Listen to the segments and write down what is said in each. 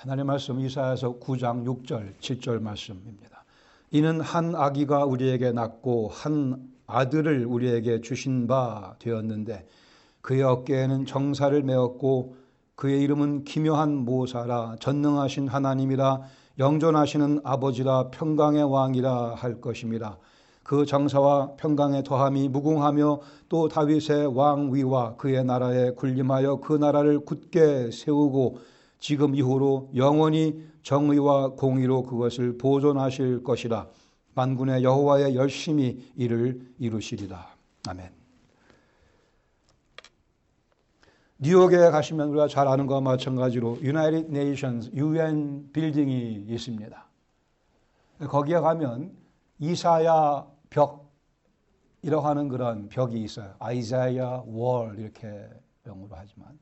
하나님의 말씀 이사야서 9장 6절 7절 말씀입니다. 이는 한 아기가 우리에게 낳고 한 아들을 우리에게 주신 바 되었는데 그의 어깨에는 정사를 메었고 그의 이름은 기묘한 모사라 전능하신 하나님이라 영존하시는 아버지라 평강의 왕이라 할 것임이라. 그 정사와 평강의 더함이 무궁하며 또 다윗의 왕위와 그의 나라에 군림하여 그 나라를 굳게 세우고 지금 이후로 영원히 정의와 공의로 그것을 보존하실 것이라. 만군의 여호와의 열심히 이를 이루시리라. 아멘. 뉴욕에 가시면 우리가 잘 아는 것과 마찬가지로 United Nations UN 빌딩이 있습니다. 거기에 가면 이사야 벽이라고 하는 그런 벽이 있어요. 아이자야 월 이렇게 영어로 하지만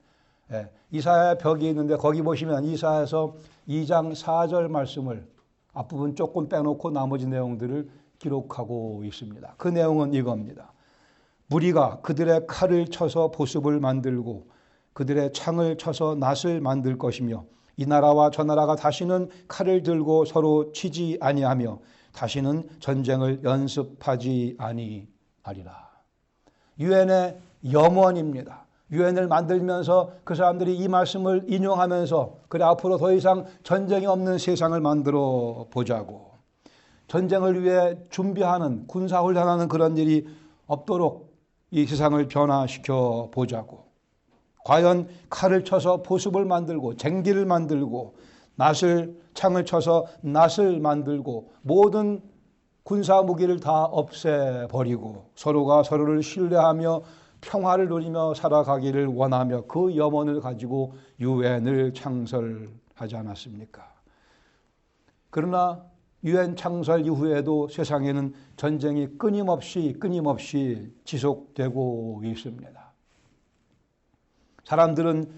이사야 벽이 있는데 거기 보시면 이사야서 2장 4절 말씀을 앞부분 조금 빼놓고 나머지 내용들을 기록하고 있습니다. 그 내용은 이겁니다. 무리가 그들의 칼을 쳐서 보습을 만들고 그들의 창을 쳐서 낫을 만들 것이며 이 나라와 저 나라가 다시는 칼을 들고 서로 치지 아니하며 다시는 전쟁을 연습하지 아니하리라. 유엔의 염원입니다. 유엔을 만들면서 그 사람들이 이 말씀을 인용하면서 그래 앞으로 더 이상 전쟁이 없는 세상을 만들어 보자고, 전쟁을 위해 준비하는 군사훈련하는 그런 일이 없도록 이 세상을 변화시켜 보자고, 과연 칼을 쳐서 보습을 만들고 쟁기를 만들고 창을 쳐서 낫을 만들고 모든 군사 무기를 다 없애버리고 서로가 서로를 신뢰하며 평화를 누리며 살아가기를 원하며 그 염원을 가지고 유엔을 창설하지 않았습니까? 그러나 유엔 창설 이후에도 세상에는 전쟁이 끊임없이 지속되고 있습니다. 사람들은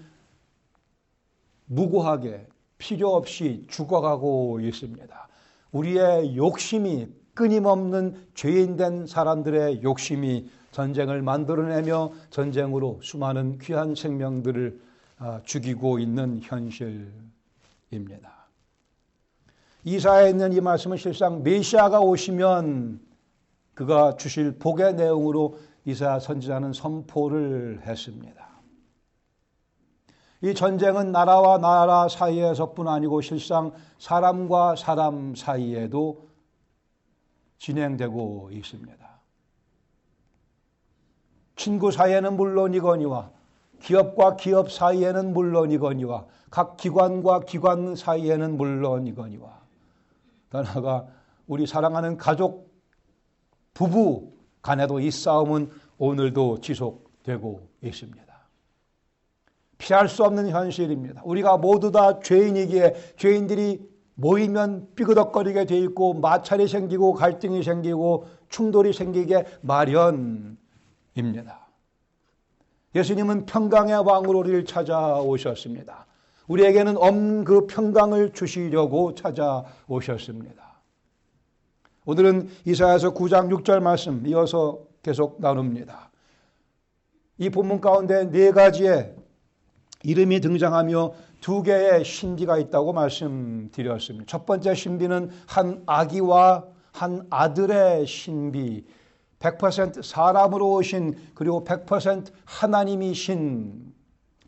무고하게 필요 없이 죽어가고 있습니다. 우리의 욕심이, 끊임없는 죄인된 사람들의 욕심이 전쟁을 만들어내며 전쟁으로 수많은 귀한 생명들을 죽이고 있는 현실입니다. 이사야에 있는 이 말씀은 실상 메시아가 오시면 그가 주실 복의 내용으로 이사야 선지자는 선포를 했습니다. 이 전쟁은 나라와 나라 사이에서뿐 아니고 실상 사람과 사람 사이에도 진행되고 있습니다. 친구 사이에는 물론이거니와 기업과 기업 사이에는 물론이거니와 각 기관과 기관 사이에는 물론이거니와 더 나아가 우리 사랑하는 가족, 부부 간에도 이 싸움은 오늘도 지속되고 있습니다. 피할 수 없는 현실입니다. 우리가 모두 다 죄인이기에 죄인들이 모이면 삐그덕거리게 돼 있고 마찰이 생기고 갈등이 생기고 충돌이 생기게 마련입니다. 예수님은 평강의 왕으로 우리를 찾아오셨습니다. 우리에게는 없는 그 평강을 주시려고 찾아오셨습니다. 오늘은 이사야서 9장 6절 말씀 이어서 계속 나눕니다. 이 본문 가운데 네 가지의 이름이 등장하며 두 개의 신비가 있다고 말씀드렸습니다. 첫 번째 신비는 한 아기와 한 아들의 신비, 100% 사람으로 오신 그리고 100% 하나님이신,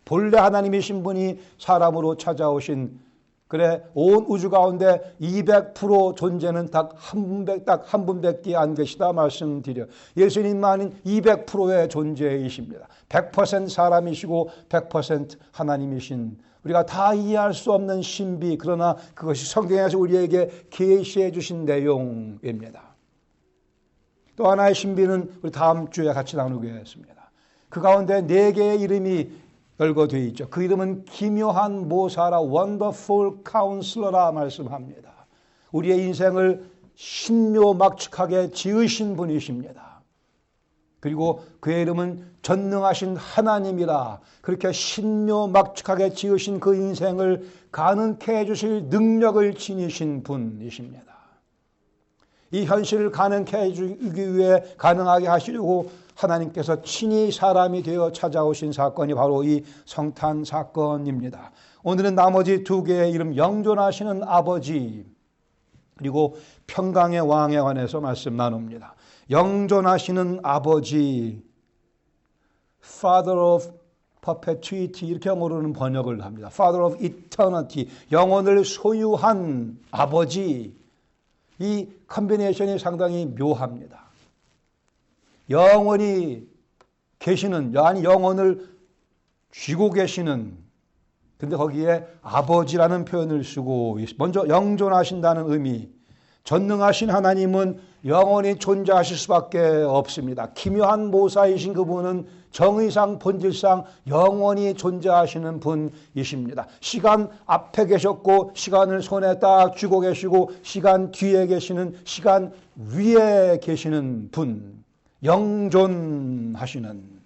본래 하나님이신 분이 사람으로 찾아오신, 그래 온 우주 가운데 200% 존재는 딱 한 분밖에 안 계시다 말씀드려. 예수님만은 200%의 존재이십니다. 100% 사람이시고 100% 하나님이신, 우리가 다 이해할 수 없는 신비, 그러나 그것이 성경에서 우리에게 계시해 주신 내용입니다. 또 하나의 신비는 우리 다음 주에 같이 나누겠습니다. 그 가운데 네 개의 이름이 열거되어 있죠. 그 이름은 기묘한 모사라, 원더풀 카운슬러라 말씀합니다. 우리의 인생을 신묘막측하게 지으신 분이십니다. 그리고 그의 이름은 전능하신 하나님이라, 그렇게 신묘막측하게 지으신 그 인생을 가능케 해주실 능력을 지니신 분이십니다. 이 현실을 가능케 해주기 위해 가능하게 하시려고 하나님께서 친히 사람이 되어 찾아오신 사건이 바로 이 성탄 사건입니다. 오늘은 나머지 두 개의 이름, 영존하시는 아버지 그리고 평강의 왕에 관해서 말씀 나눕니다. 영존하시는 아버지, Father of Perpetuity, 이렇게 영어로는 번역을 합니다. Father of Eternity, 영원을 소유한 아버지. 이 컨비네이션이 상당히 묘합니다. 영원히 계시는, 아니 영원을 쥐고 계시는, 근데 거기에 아버지라는 표현을 쓰고 있습니다. 먼저 영존하신다는 의미, 전능하신 하나님은 영원히 존재하실 수밖에 없습니다. 기묘한 모사이신 그분은 정의상 본질상 영원히 존재하시는 분이십니다. 시간 앞에 계셨고 시간을 손에 딱 쥐고 계시고 시간 뒤에 계시는, 시간 위에 계시는 분, 영존하시는.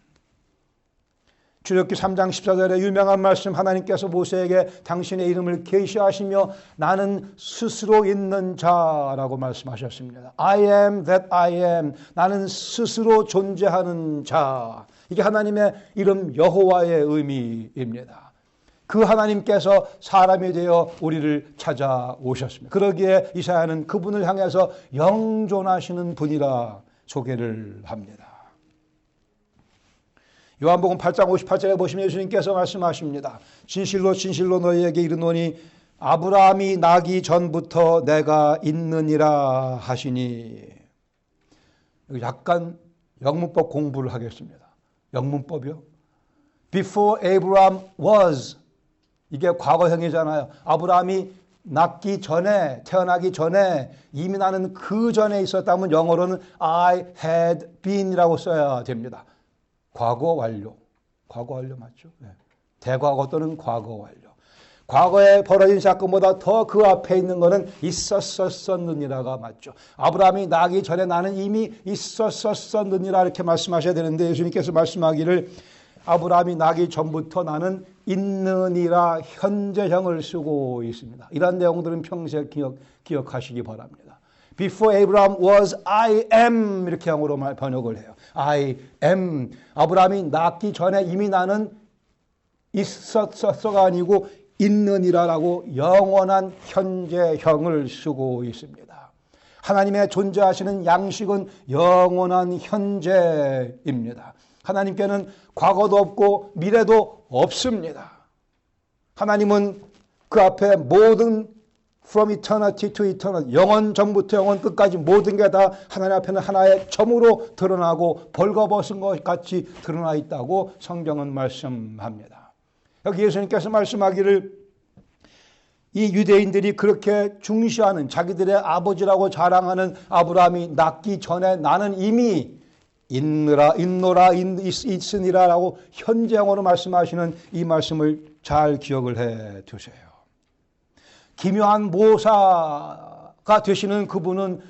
출애굽기 3장 14절에 유명한 말씀, 하나님께서 모세에게 당신의 이름을 계시하시며 나는 스스로 있는 자라고 말씀하셨습니다. I am that I am. 나는 스스로 존재하는 자. 이게 하나님의 이름 여호와의 의미입니다. 그 하나님께서 사람이 되어 우리를 찾아오셨습니다. 그러기에 이사야는 그분을 향해서 영존하시는 분이라 소개를 합니다. 요한복음 8장 58절에 보시면 예수님께서 말씀하십니다. 진실로 진실로 너희에게 이르노니 아브라함이 나기 전부터 내가 있느니라 하시니. 약간 영문법 공부를 하겠습니다. 영문법이요. Before Abraham was, 이게 과거형이잖아요. 아브라함이 낳기 전에, 태어나기 전에, 이미 나는 그 전에 있었다면 영어로는 I had been이라고 써야 됩니다. 과거 완료. 과거 완료 맞죠? 네. 대과거 또는 과거 완료. 과거에 벌어진 사건보다 더 그 앞에 있는 것은 있었었느니라가 맞죠. 아브라함이 나기 전에 나는 이미 있었었느니라 이렇게 말씀하셔야 되는데 예수님께서 말씀하기를 아브라함이 나기 전부터 나는 있느니라 현재형을 쓰고 있습니다. 이런 내용들은 평생 기억하시기 바랍니다. Before Abraham was, I am 이렇게 영어로 번역을 해요. I am. 아브라함이 낳기 전에 이미 나는 있었어가 아니고 있느니라라고 영원한 현재형을 쓰고 있습니다. 하나님의 존재하시는 양식은 영원한 현재입니다. 하나님께는 과거도 없고 미래도 없습니다. 하나님은 그 앞에 모든 From eternity to eternity, 영원 전부터 영원 끝까지 모든 게 다 하나님 앞에는 하나의 점으로 드러나고 벌거벗은 것 같이 드러나 있다고 성경은 말씀합니다. 여기 예수님께서 말씀하기를 이 유대인들이 그렇게 중시하는, 자기들의 아버지라고 자랑하는 아브라함이 낳기 전에 나는 이미 있노라 있으니라라고 현재형으로 말씀하시는 이 말씀을 잘 기억을 해 두세요. 기묘한 모사가 되시는 그분은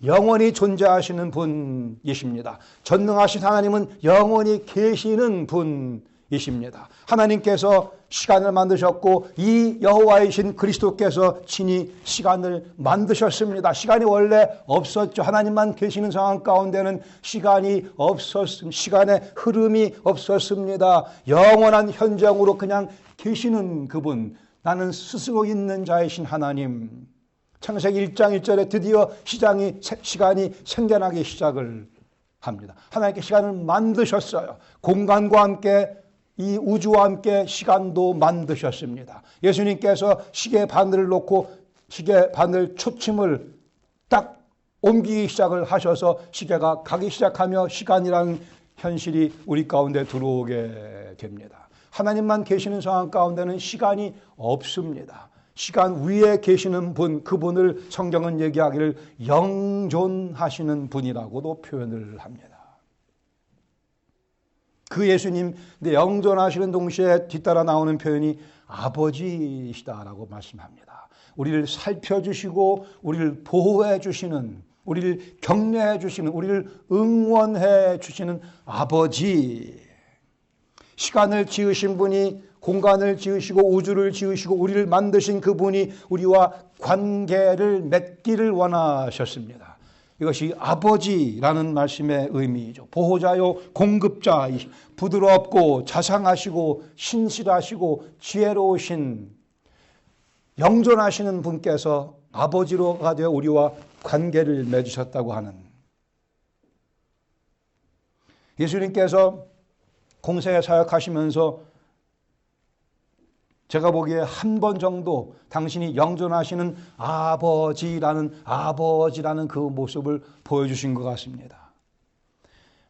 영원히 존재하시는 분이십니다. 전능하신 하나님은 영원히 계시는 분이십니다. 하나님께서 시간을 만드셨고 이 여호와이신 그리스도께서 친히 시간을 만드셨습니다. 시간이 원래 없었죠. 하나님만 계시는 상황 가운데는 시간이 없었습니다. 시간의 흐름이 없었습니다. 영원한 현장으로 그냥 계시는 그분, 나는 스스로 있는 자이신 하나님. 창세기 1장 1절에 드디어 시간이 생겨나기 시작을 합니다. 하나님께 시간을 만드셨어요. 공간과 함께 이 우주와 함께 시간도 만드셨습니다. 예수님께서 시계 바늘을 놓고 시계 바늘 초침을 딱 옮기기 시작을 하셔서 시계가 가기 시작하며 시간이라는 현실이 우리 가운데 들어오게 됩니다. 하나님만 계시는 상황 가운데는 시간이 없습니다. 시간 위에 계시는 분, 그분을 성경은 얘기하기를 영존하시는 분이라고도 표현을 합니다. 그 예수님, 근데 영존하시는 동시에 뒤따라 나오는 표현이 아버지이시다라고 말씀합니다. 우리를 살펴주시고 우리를 보호해 주시는, 우리를 격려해 주시는, 우리를 응원해 주시는 아버지. 시간을 지으신 분이, 공간을 지으시고 우주를 지으시고 우리를 만드신 그분이 우리와 관계를 맺기를 원하셨습니다. 이것이 아버지라는 말씀의 의미이죠. 보호자요 공급자, 부드럽고 자상하시고 신실하시고 지혜로우신 영존하시는 분께서 아버지로가 되어 우리와 관계를 맺으셨다고 하는, 예수님께서 공생에 사역하시면서 제가 보기에 한 번 정도 당신이 영존하시는 아버지라는 그 모습을 보여주신 것 같습니다.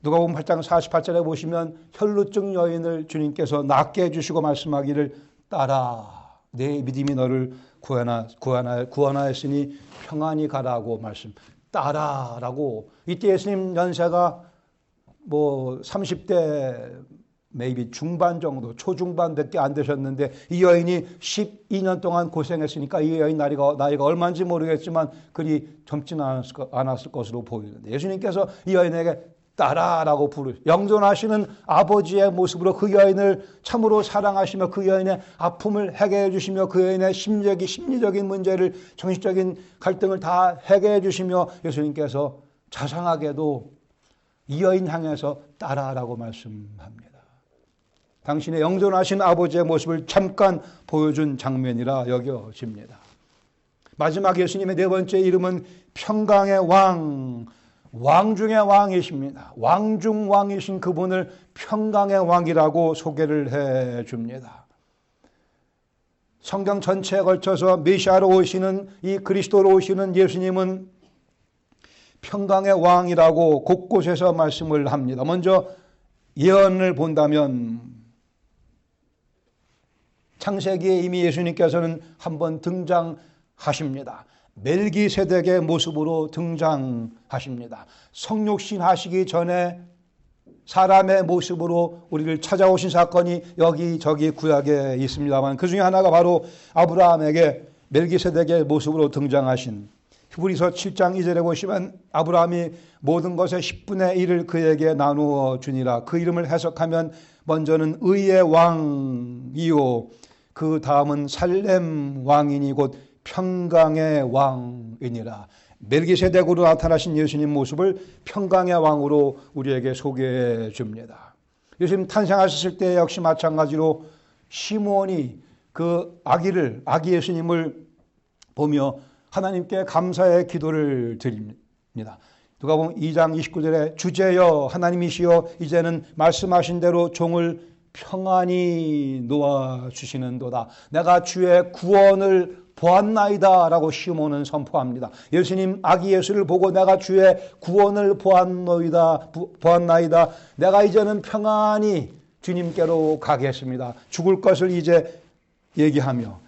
누가복음 8장 48절에 보시면 혈루증 여인을 주님께서 낫게 해주시고 말씀하기를, 딸아 내 믿음이 너를 구원하였으니 평안히 가라고 말씀. 딸아라고. 이때 예수님 연세가 30대 maybe 중반 정도, 초중반밖에 안 되셨는데 이 여인이 12년 동안 고생했으니까 이 여인 나이가 얼마인지 모르겠지만 그리 젊지는 않았을 것으로 보이는데, 예수님께서 이 여인에게 딸아라고 영존하시는 아버지의 모습으로 그 여인을 참으로 사랑하시며 그 여인의 아픔을 해결해 주시며 그 여인의 심리적인 문제를, 정신적인 갈등을 다 해결해 주시며 예수님께서 자상하게도 이 여인 향해서 딸아라고 말씀합니다. 당신의 영존하신 아버지의 모습을 잠깐 보여준 장면이라 여겨집니다. 마지막 예수님의 네 번째 이름은 평강의 왕, 왕 중의 왕이십니다. 왕 중 왕이신 그분을 평강의 왕이라고 소개를 해 줍니다. 성경 전체에 걸쳐서 메시아로 오시는, 이 그리스도로 오시는 예수님은 평강의 왕이라고 곳곳에서 말씀을 합니다. 먼저 예언을 본다면 창세기에 이미 예수님께서는 한번 등장하십니다. 멜기세덱의 모습으로 등장하십니다. 성육신 하시기 전에 사람의 모습으로 우리를 찾아오신 사건이 여기저기 구약에 있습니다만, 그 중에 하나가 바로 아브라함에게 멜기세덱의 모습으로 등장하신, 히브리서 7장 2절에 보시면 아브라함이 모든 것의 10분의 1을 그에게 나누어 주니라. 그 이름을 해석하면 먼저는 의의 왕이요, 그 다음은 살렘 왕이니 곧 평강의 왕이니라. 멜기세덱으로 나타나신 예수님 모습을 평강의 왕으로 우리에게 소개해 줍니다. 예수님 탄생하셨을 때 역시 마찬가지로 시므온이 그 아기 예수님을 보며 하나님께 감사의 기도를 드립니다. 누가복음 2장 29절에 주제여 하나님이시여 이제는 말씀하신 대로 종을 평안히 놓아주시는도다. 내가 주의 구원을 보았나이다 라고 시므온은 선포합니다. 예수님 아기 예수를 보고 내가 주의 구원을 보았나이다. 내가 이제는 평안히 주님께로 가겠습니다. 죽을 것을 이제 얘기하며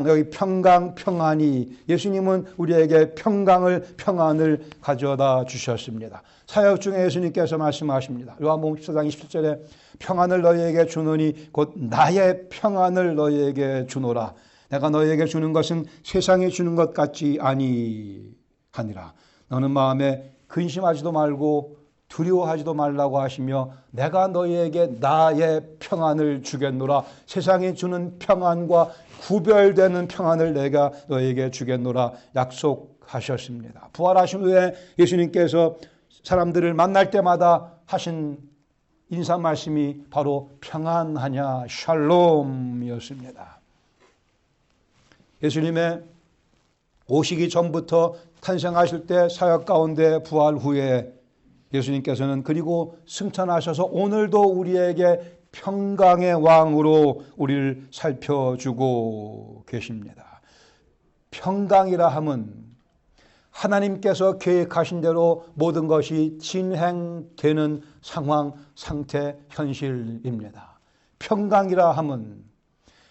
여기 평안이, 예수님은 우리에게 평안을 가져다 주셨습니다. 사역 중에 예수님께서 말씀하십니다. 요한복음 14장 27절에 평안을 너희에게 주노니 곧 나의 평안을 너희에게 주노라. 내가 너희에게 주는 것은 세상이 주는 것 같지 아니하니라. 너는 마음에 근심하지도 말고 두려워하지도 말라고 하시며 내가 너희에게 나의 평안을 주겠노라. 세상이 주는 평안과 구별되는 평안을 내가 너희에게 주겠노라 약속하셨습니다. 부활하신 후에 예수님께서 사람들을 만날 때마다 하신 인사 말씀이 바로 평안하냐 샬롬이었습니다. 예수님의 오시기 전부터 탄생하실 때 사역 가운데 부활 후에 예수님께서는 그리고 승천하셔서 오늘도 우리에게 평강의 왕으로 우리를 살펴주고 계십니다. 평강이라 함은 하나님께서 계획하신 대로 모든 것이 진행되는 상황, 상태, 현실입니다. 평강이라 함은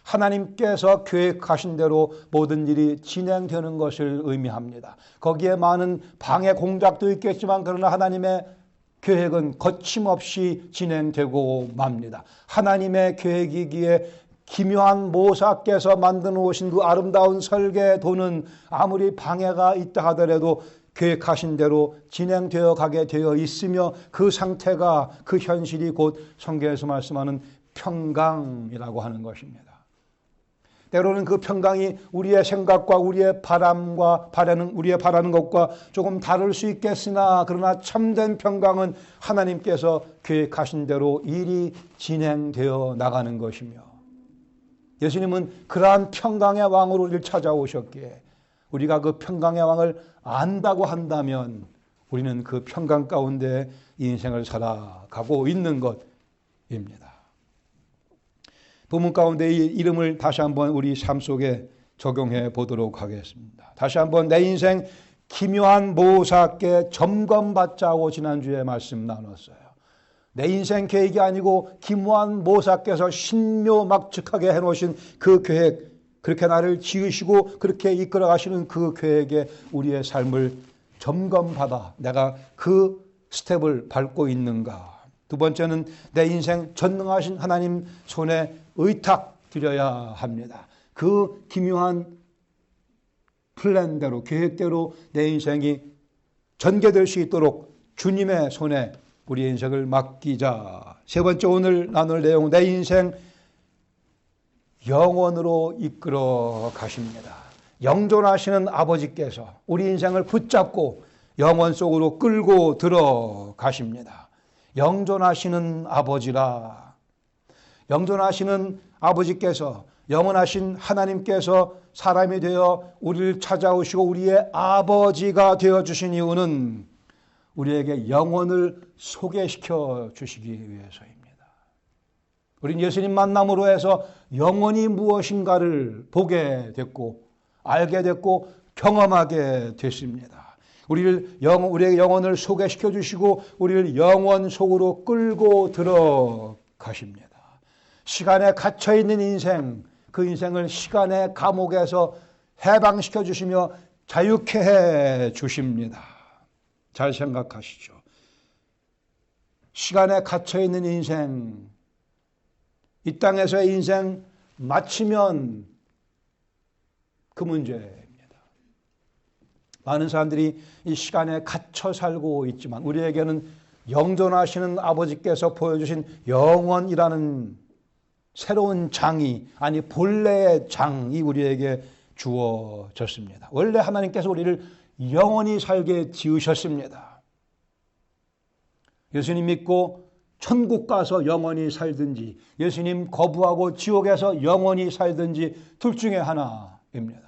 하나님께서 계획하신 대로 모든 일이 진행되는 것을 의미합니다. 거기에 많은 방해 공작도 있겠지만 그러나 하나님의 계획은 거침없이 진행되고 맙니다. 하나님의 계획이기에 기묘한 모사께서 만들어 놓으신 그 아름다운 설계도는 아무리 방해가 있다 하더라도 계획하신 대로 진행되어 가게 되어 있으며 그 상태가, 그 현실이 곧 성경에서 말씀하는 평강이라고 하는 것입니다. 때로는 그 평강이 우리의 생각과 우리의 우리의 바라는 것과 조금 다를 수 있겠으나 그러나 참된 평강은 하나님께서 계획하신 대로 일이 진행되어 나가는 것이며 예수님은 그러한 평강의 왕으로 우리를 찾아오셨기에 우리가 그 평강의 왕을 안다고 한다면 우리는 그 평강 가운데 인생을 살아가고 있는 것입니다. 본문 가운데 이 이름을 다시 한번 우리 삶 속에 적용해 보도록 하겠습니다. 다시 한번 내 인생 기묘한 모사께 점검받자고 지난주에 말씀 나눴어요. 내 인생 계획이 아니고 기묘한 모사께서 신묘막측하게 해놓으신 그 계획, 그렇게 나를 지으시고 그렇게 이끌어 가시는 그 계획에 우리의 삶을 점검받아 내가 그 스텝을 밟고 있는가. 두 번째는 내 인생 전능하신 하나님 손에 의탁드려야 합니다. 그 기묘한 플랜대로 계획대로 내 인생이 전개될 수 있도록 주님의 손에 우리의 인생을 맡기자. 세 번째 오늘 나눌 내용 내 인생 영원으로 이끌어 가십니다. 영존하시는 아버지께서 우리 인생을 붙잡고 영원 속으로 끌고 들어가십니다. 영존하시는 아버지라. 영존하시는 아버지께서 영원하신 하나님께서 사람이 되어 우리를 찾아오시고 우리의 아버지가 되어주신 이유는 우리에게 영원을 소개시켜 주시기 위해서입니다. 우린 예수님 만남으로 해서 영원이 무엇인가를 보게 됐고 알게 됐고 경험하게 됐습니다. 우리의 영혼을 소개시켜 주시고 우리를 영원 속으로 끌고 들어가십니다. 시간에 갇혀있는 인생, 그 인생을 시간의 감옥에서 해방시켜 주시며 자유케 해 주십니다. 잘 생각하시죠. 시간에 갇혀있는 인생, 이 땅에서의 인생 마치면 그 문제입니다. 많은 사람들이 이 시간에 갇혀 살고 있지만 우리에게는 영존하시는 아버지께서 보여주신 영원이라는 새로운 장이 아니 본래의 장이 우리에게 주어졌습니다. 원래 하나님께서 우리를 영원히 살게 지으셨습니다. 예수님 믿고 천국 가서 영원히 살든지 예수님 거부하고 지옥에서 영원히 살든지 둘 중에 하나입니다.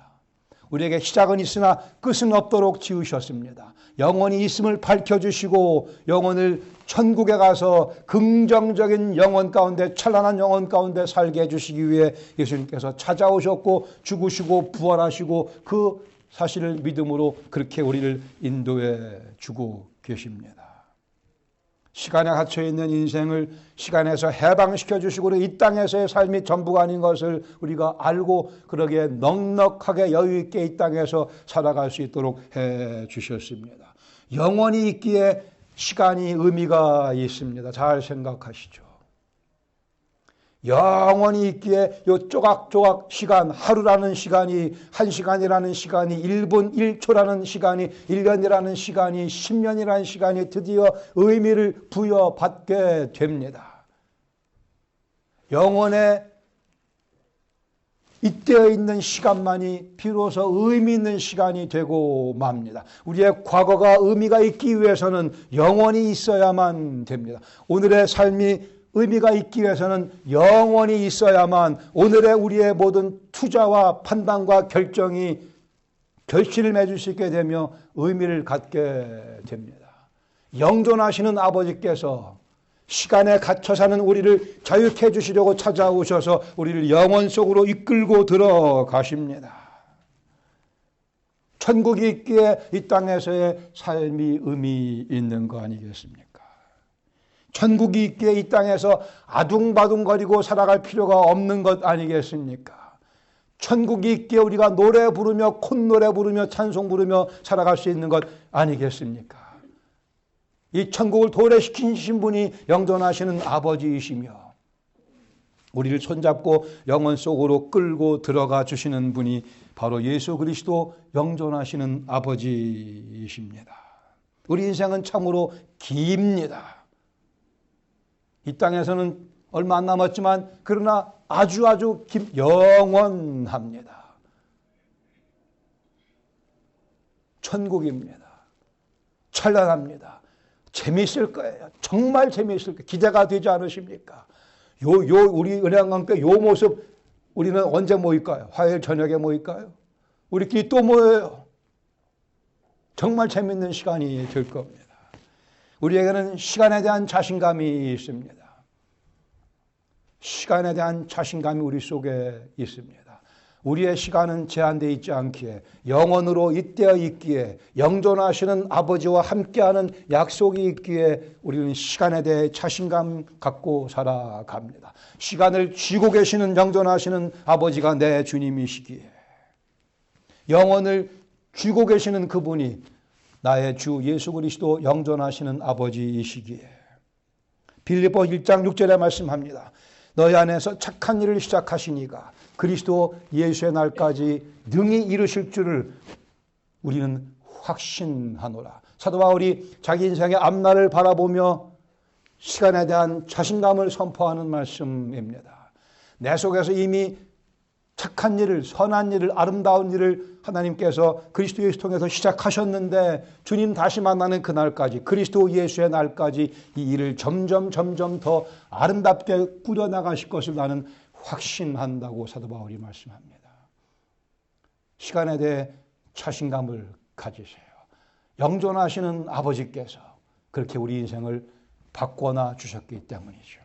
우리에게 시작은 있으나 끝은 없도록 지으셨습니다. 영원히 있음을 밝혀주시고 영혼을 천국에 가서 긍정적인 영혼 가운데 찬란한 영혼 가운데 살게 해주시기 위해 예수님께서 찾아오셨고 죽으시고 부활하시고 그 사실을 믿음으로 그렇게 우리를 인도해 주고 계십니다. 시간에 갇혀있는 인생을 시간에서 해방시켜 주시고 이 땅에서의 삶이 전부가 아닌 것을 우리가 알고 그러기에 넉넉하게 여유 있게 이 땅에서 살아갈 수 있도록 해 주셨습니다. 영원히 있기에 시간이 의미가 있습니다. 잘 생각하시죠. 영원히 있기에 요 조각조각 시간, 하루라는 시간이, 1시간이라는 시간이, 1분 1초라는 시간이, 1년이라는 시간이, 10년이라는 시간이 드디어 의미를 부여받게 됩니다. 영원에 잇대어 있는 시간만이 비로소 의미 있는 시간이 되고 맙니다. 우리의 과거가 의미가 있기 위해서는 영원히 있어야만 됩니다. 오늘의 삶이 의미가 있기 위해서는 영원히 있어야만 오늘의 우리의 모든 투자와 판단과 결정이 결실을 맺을 수 있게 되며 의미를 갖게 됩니다. 영존하시는 아버지께서 시간에 갇혀 사는 우리를 자유케 해주시려고 찾아오셔서 우리를 영원 속으로 이끌고 들어가십니다. 천국이 있기에 이 땅에서의 삶이 의미 있는 거 아니겠습니까? 천국이 있기에 이 땅에서 아둥바둥거리고 살아갈 필요가 없는 것 아니겠습니까? 천국이 있기에 우리가 노래 부르며 콧노래 부르며 찬송 부르며 살아갈 수 있는 것 아니겠습니까? 이 천국을 도래시키신 분이 영존하시는 아버지이시며 우리를 손잡고 영원 속으로 끌고 들어가 주시는 분이 바로 예수 그리스도 영존하시는 아버지이십니다. 우리 인생은 참으로 깁니다. 이 땅에서는 얼마 안 남았지만 그러나 아주 영원합니다. 천국입니다. 찬란합니다. 재미있을 거예요. 정말 재미있을 거예요. 기대가 되지 않으십니까? 우리 은혜강교회 요 모습 우리는 언제 모일까요? 화요일 저녁에 모일까요? 우리끼리 또 모여요. 정말 재밌는 시간이 될 겁니다. 우리에게는 시간에 대한 자신감이 있습니다. 시간에 대한 자신감이 우리 속에 있습니다. 우리의 시간은 제한되어 있지 않기에 영원으로 잇대어 있기에 영존하시는 아버지와 함께하는 약속이 있기에 우리는 시간에 대해 자신감 갖고 살아갑니다. 시간을 쥐고 계시는 영존하시는 아버지가 내 주님이시기에 영원을 쥐고 계시는 그분이 나의 주 예수 그리스도 영존하시는 아버지이시기에 빌립보 1장 6절에 말씀합니다. 너희 안에서 착한 일을 시작하시니가 그리스도 예수의 날까지 능히 이루실 줄을 우리는 확신하노라. 사도 바울이 자기 인생의 앞날을 바라보며 시간에 대한 자신감을 선포하는 말씀입니다. 내 속에서 이미 착한 일을, 선한 일을, 아름다운 일을 하나님께서 그리스도 예수 통해서 시작하셨는데 주님 다시 만나는 그날까지, 그리스도 예수의 날까지 이 일을 점점 더 아름답게 꾸려나가실 것을 나는 확신한다고 사도 바울이 말씀합니다. 시간에 대해 자신감을 가지세요. 영존하시는 아버지께서 그렇게 우리 인생을 바꿔놔 주셨기 때문이죠.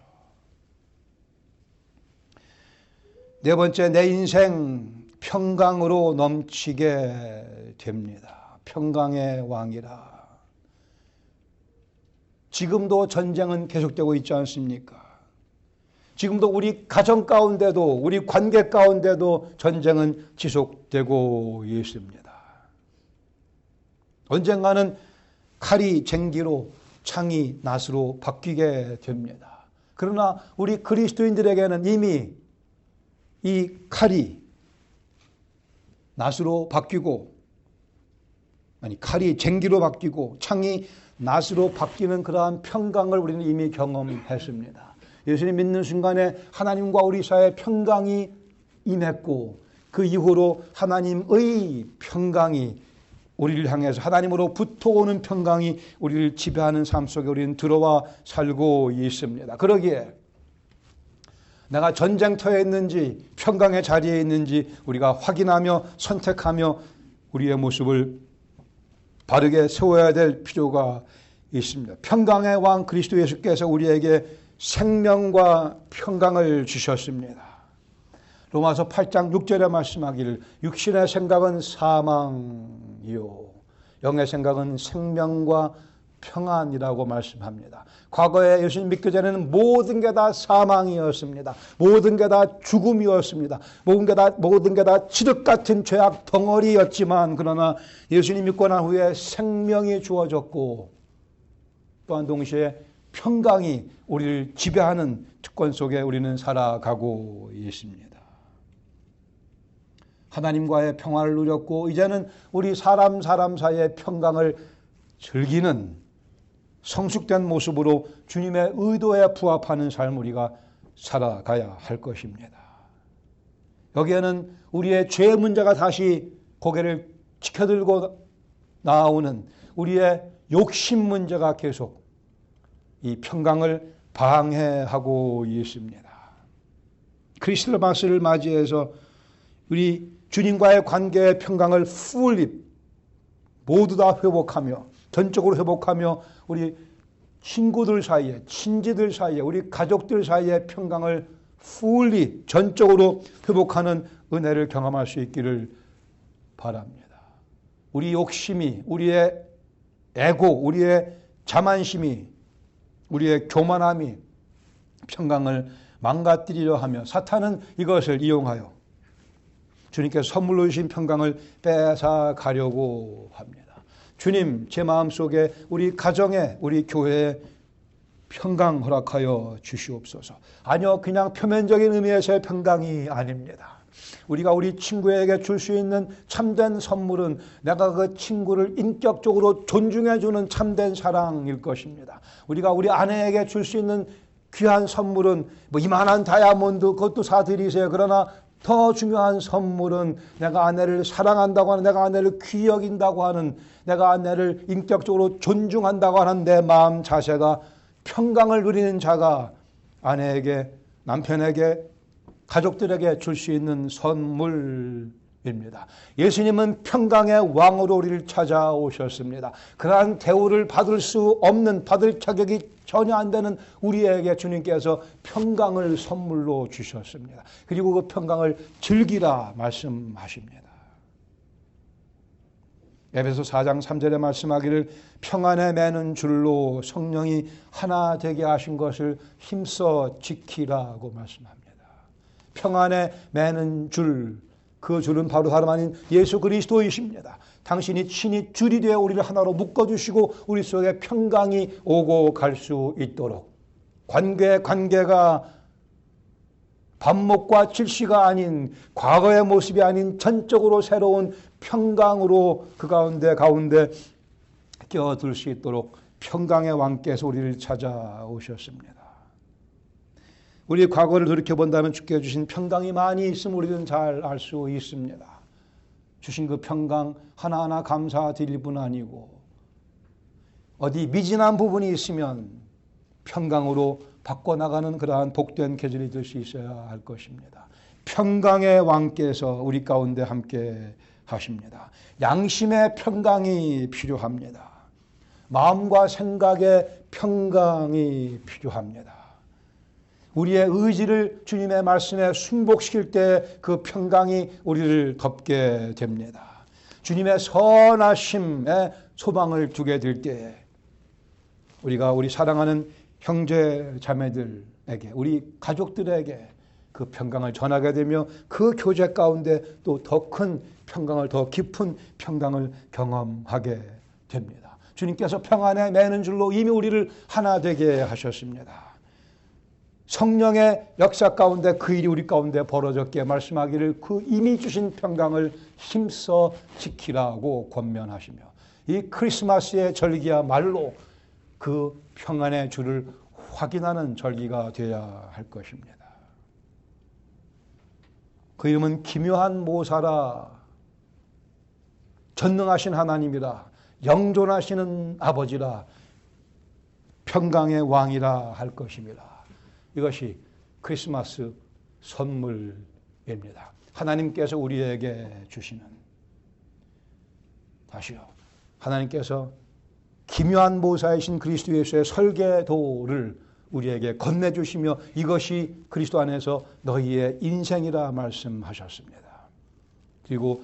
네 번째, 내 인생 평강으로 넘치게 됩니다. 평강의 왕이라. 지금도 전쟁은 계속되고 있지 않습니까? 지금도 우리 가정 가운데도, 우리 관계 가운데도 전쟁은 지속되고 있습니다. 언젠가는 칼이 쟁기로, 창이 낫으로 바뀌게 됩니다. 그러나 우리 그리스도인들에게는 이미 이 칼이 낫으로 바뀌고, 칼이 쟁기로 바뀌고 창이 낫으로 바뀌는 그러한 평강을 우리는 이미 경험했습니다. 예수님 믿는 순간에 하나님과 우리 사이에 평강이 임했고 그 이후로 하나님의 평강이 우리를 향해서 하나님으로부터 오는 평강이 우리를 지배하는 삶 속에 우리는 들어와 살고 있습니다. 그러기에 내가 전쟁터에 있는지 평강의 자리에 있는지 우리가 확인하며 선택하며 우리의 모습을 바르게 세워야 될 필요가 있습니다. 평강의 왕 그리스도 예수께서 우리에게 생명과 평강을 주셨습니다. 로마서 8장 6절에 말씀하기를 육신의 생각은 사망이요 영의 생각은 생명과 평안이라고 말씀합니다. 과거에 예수님 믿기 전에는 모든 게 다 사망이었습니다. 모든 게 다 죽음이었습니다. 모든 게 다 칠흑 같은 죄악 덩어리였지만 그러나 예수님 믿고 난 후에 생명이 주어졌고 또한 동시에 평강이 우리를 지배하는 특권 속에 우리는 살아가고 있습니다. 하나님과의 평화를 누렸고 이제는 우리 사람 사이의 평강을 즐기는 성숙된 모습으로 주님의 의도에 부합하는 삶을 우리가 살아가야 할 것입니다. 여기에는 우리의 죄의 문제가 다시 고개를 치켜들고 나오는 우리의 욕심 문제가 계속 이 평강을 방해하고 있습니다. 크리스마스를 맞이해서 우리 주님과의 관계의 평강을 모두 다 회복하며 전적으로 회복하며 우리 친구들 사이에, 친지들 사이에, 우리 가족들 사이의 평강을 전적으로 회복하는 은혜를 경험할 수 있기를 바랍니다. 우리 욕심이, 우리의 에고, 우리의 자만심이, 우리의 교만함이 평강을 망가뜨리려 하며 사탄은 이것을 이용하여 주님께서 선물로 주신 평강을 뺏어가려고 합니다. 주님, 제 마음속에 우리 가정에, 우리 교회에 평강 허락하여 주시옵소서. 아니요, 그냥 표면적인 의미에서의 평강이 아닙니다. 우리가 우리 친구에게 줄 수 있는 참된 선물은 내가 그 친구를 인격적으로 존중해주는 참된 사랑일 것입니다. 우리가 우리 아내에게 줄 수 있는 귀한 선물은 뭐 이만한 다이아몬드 그것도 사드리세요. 그러나 더 중요한 선물은 내가 아내를 사랑한다고 하는, 내가 아내를 귀히 여긴다고 하는, 내가 아내를 인격적으로 존중한다고 하는 내 마음 자세가 평강을 누리는 자가 아내에게, 남편에게, 가족들에게 줄 수 있는 선물입니다. 예수님은 평강의 왕으로 우리를 찾아오셨습니다. 그러한 대우를 받을 수 없는, 받을 자격이 전혀 안 되는 우리에게 주님께서 평강을 선물로 주셨습니다. 그리고 그 평강을 즐기라 말씀하십니다. 에베소 4장 3절에 말씀하기를 평안에 매는 줄로 성령이 하나 되게 하신 것을 힘써 지키라고 말씀합니다. 평안에 매는 줄, 그 줄은 바로 다름 아닌 예수 그리스도이십니다. 당신이 친히 줄이 되어 우리를 하나로 묶어주시고 우리 속에 평강이 오고 갈 수 있도록, 관계가 반목과 질시가 아닌, 과거의 모습이 아닌 전적으로 새로운 평강으로 그 가운데 끼어들 수 있도록 평강의 왕께서 우리를 찾아오셨습니다. 우리 과거를 돌이켜본다면 주께 주신 평강이 많이 있음을 우리는 잘 알 수 있습니다. 주신 그 평강 하나하나 감사드릴 뿐 아니고 어디 미진한 부분이 있으면 평강으로 바꿔나가는 그러한 복된 계절이 될 수 있어야 할 것입니다. 평강의 왕께서 우리 가운데 함께 하십니다. 양심의 평강이 필요합니다. 마음과 생각의 평강이 필요합니다. 우리의 의지를 주님의 말씀에 순복시킬 때 그 평강이 우리를 덮게 됩니다. 주님의 선하심에 소망을 두게 될 때에 우리가 우리 사랑하는 형제 자매들에게, 우리 가족들에게 그 평강을 전하게 되며 그 교제 가운데 또 더 큰 평강을, 더 깊은 평강을 경험하게 됩니다. 주님께서 평안에 매는 줄로 이미 우리를 하나 되게 하셨습니다. 성령의 역사 가운데 그 일이 우리 가운데 벌어졌기에 말씀하기를 그 이미 주신 평강을 힘써 지키라고 권면하시며, 이 크리스마스의 절기야말로 그 평안의 주를 확인하는 절기가 되어야 할 것입니다. 그 이름은 기묘한 모사라, 전능하신 하나님이라, 영존하시는 아버지라, 평강의 왕이라 할 것입니다. 이것이 크리스마스 선물입니다. 하나님께서 우리에게 주시는, 다시요, 하나님께서 기묘한 모사이신 그리스도 예수의 설계도를 우리에게 건네주시며 이것이 그리스도 안에서 너희의 인생이라 말씀하셨습니다. 그리고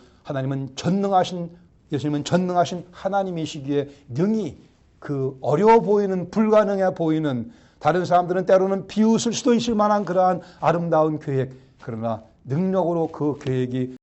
예수님은 전능하신 하나님이시기에 능히 그 어려워 보이는, 불가능해 보이는, 다른 사람들은 때로는 비웃을 수도 있을 만한 그러한 아름다운 계획, 그러나 능력으로 그 계획이